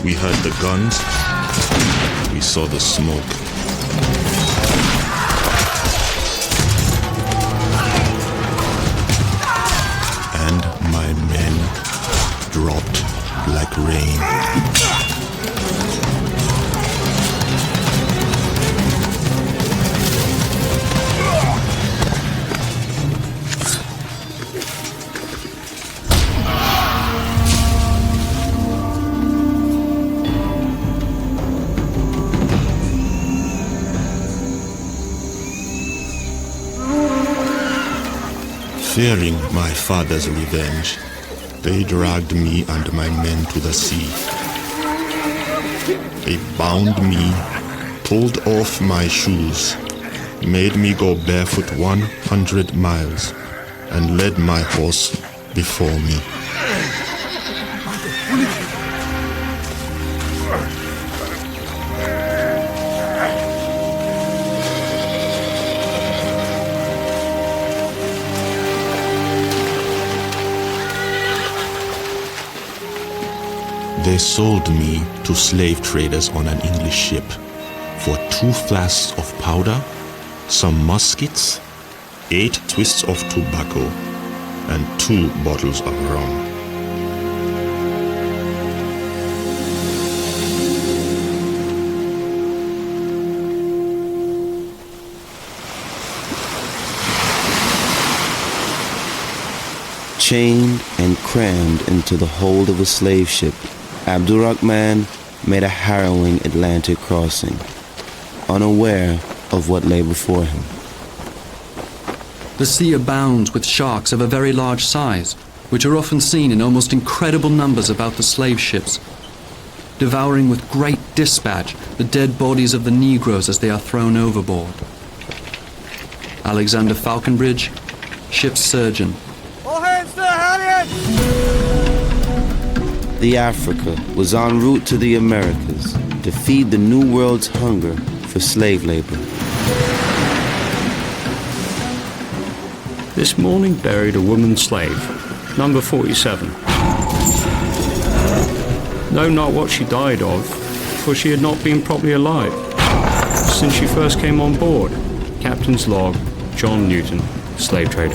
We heard the guns, we saw the smoke. And my men dropped like rain. Fearing my father's revenge, they dragged me and my men to the sea. They bound me, pulled off my shoes, made me go barefoot 100 miles, and led my horse before me. They sold me to slave traders on an English ship for 2 flasks of powder, some muskets, 8 twists of tobacco, and 2 bottles of rum. Chained and crammed into the hold of a slave ship, Abdul Rahman made a harrowing Atlantic crossing, unaware of what lay before him. The sea abounds with sharks of a very large size, which are often seen in almost incredible numbers about the slave ships, devouring with great dispatch the dead bodies of the Negroes as they are thrown overboard. Alexander Falconbridge, ship's surgeon. All hands to the halyards! The Africa was en route to the Americas to feed the New World's hunger for slave labor. This morning buried a woman slave, number 47. Know not what she died of, for she had not been properly alive since she first came on board. Captain's log, John Newton, slave trader.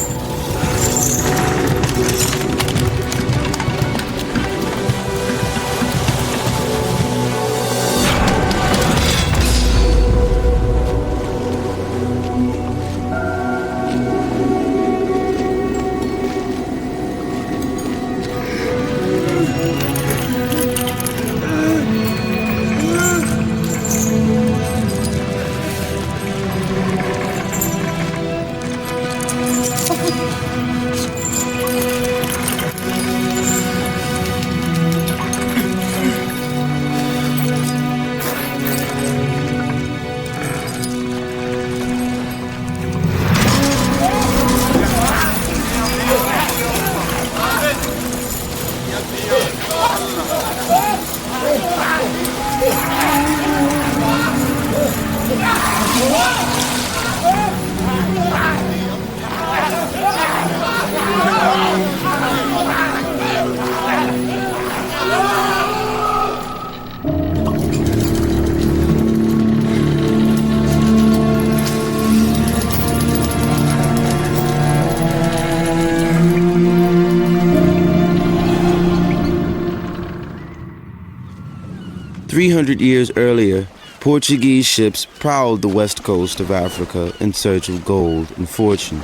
Years earlier, Portuguese ships prowled the west coast of Africa in search of gold and fortune,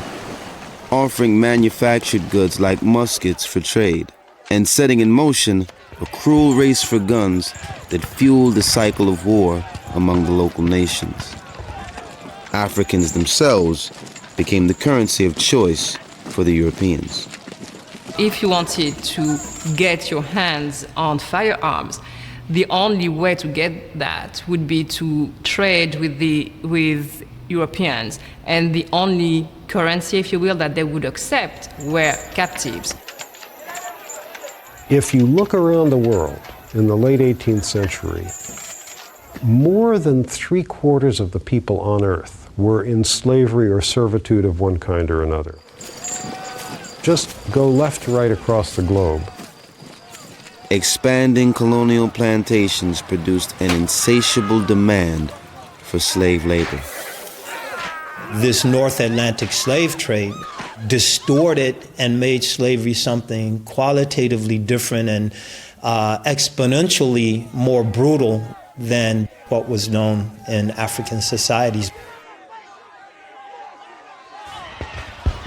offering manufactured goods like muskets for trade, and setting in motion a cruel race for guns that fueled the cycle of war among the local nations. Africans themselves became the currency of choice for the Europeans. If you wanted to get your hands on firearms, the only way to get that would be to trade with Europeans, and the only currency, if you will, that they would accept were captives. If you look around the world in the late 18th century, more than 3/4 of the people on Earth were in slavery or servitude of one kind or another. Just go left to right across the globe, Expanding colonial plantations produced an insatiable demand for slave labor. This North Atlantic slave trade distorted and made slavery something qualitatively different and exponentially more brutal than what was known in African societies.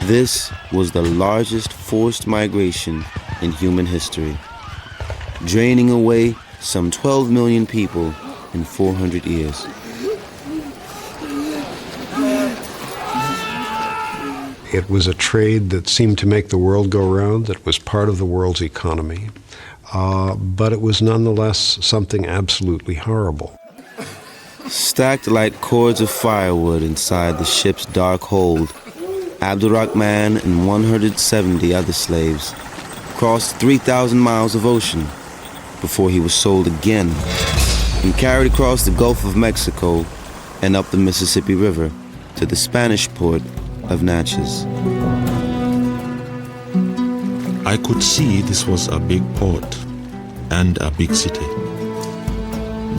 This was the largest forced migration in human history, draining away some 12 million people in 400 years. It was a trade that seemed to make the world go round, that was part of the world's economy, but it was nonetheless something absolutely horrible. Stacked like cords of firewood inside the ship's dark hold, Abdul Rahman and 170 other slaves crossed 3,000 miles of ocean before he was sold again and carried across the Gulf of Mexico and up the Mississippi River to the Spanish port of Natchez. I could see this was a big port and a big city,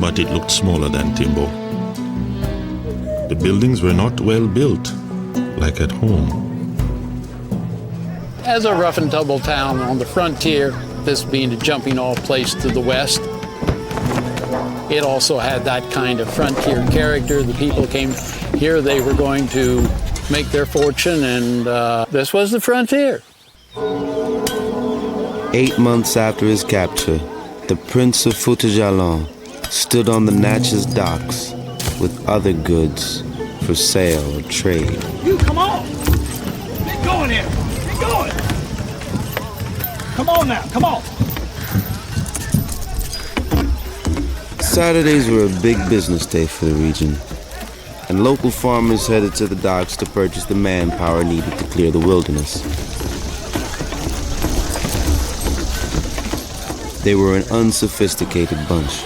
but it looked smaller than Timbo. The buildings were not well built, like at home. As a rough and tumble town on the frontier, this being a jumping off place to the west, it also had that kind of frontier character. The people came here, they were going to make their fortune, and this was the frontier. 8 months after his capture, the Prince of Fouta-Djallon stood on the Natchez docks with other goods for sale or trade. You come on! Get going here! Get going! Come on now, come on! Saturdays were a big business day for the region, and local farmers headed to the docks to purchase the manpower needed to clear the wilderness. They were an unsophisticated bunch.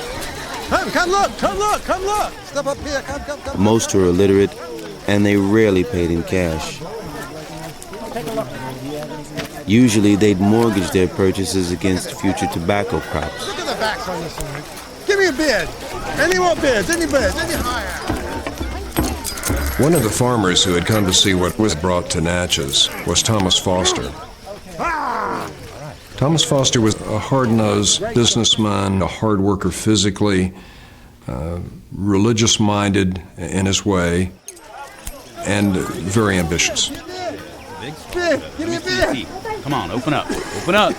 Come look! Step up here, come. Most were illiterate, and they rarely paid in cash. Usually, they'd mortgage their purchases against future tobacco crops. Look at the backs on this one. Give me a bid. Any more bids, any higher. One of the farmers who had come to see what was brought to Natchez was Thomas Foster. Thomas Foster was a hard-nosed businessman, a hard worker physically, religious-minded in his way, and very ambitious. Bid, give me a bid. Come on, open up. Open up.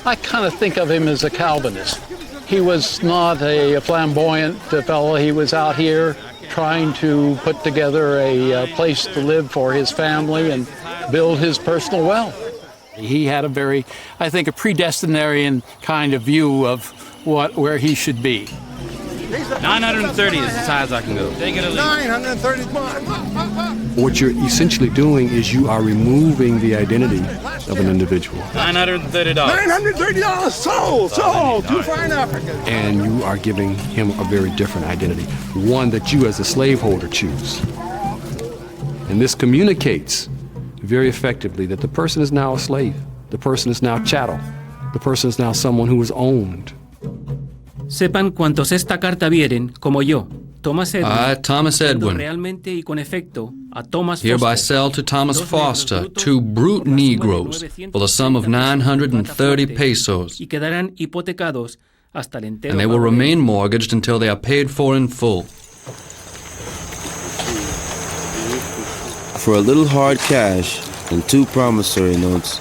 I kind of think of him as a Calvinist. He was not a flamboyant fellow. He was out here trying to put together a place to live for his family and build his personal wealth. He had a very, I think, a predestinarian kind of view of where he should be. 930 is as high as I can go. Take it or leave. 930. What you're essentially doing is you are removing the identity of an individual. $930. $930 sold to fine Africans. And you are giving him a very different identity, one that you as a slaveholder choose. And this communicates very effectively that the person is now a slave. The person is now chattel. The person is now someone who is owned. Sepan cuantos esta carta vieren, como yo, Thomas Edwin, I, Thomas Edwin, realmente y con efecto a Thomas hereby Foster, sell to Thomas Foster 2 brute Negroes for the sum of 930 pesos, y quedarán hipotecados hasta el entero and they will remain mortgaged until they are paid for in full. For a little hard cash and 2 promissory notes,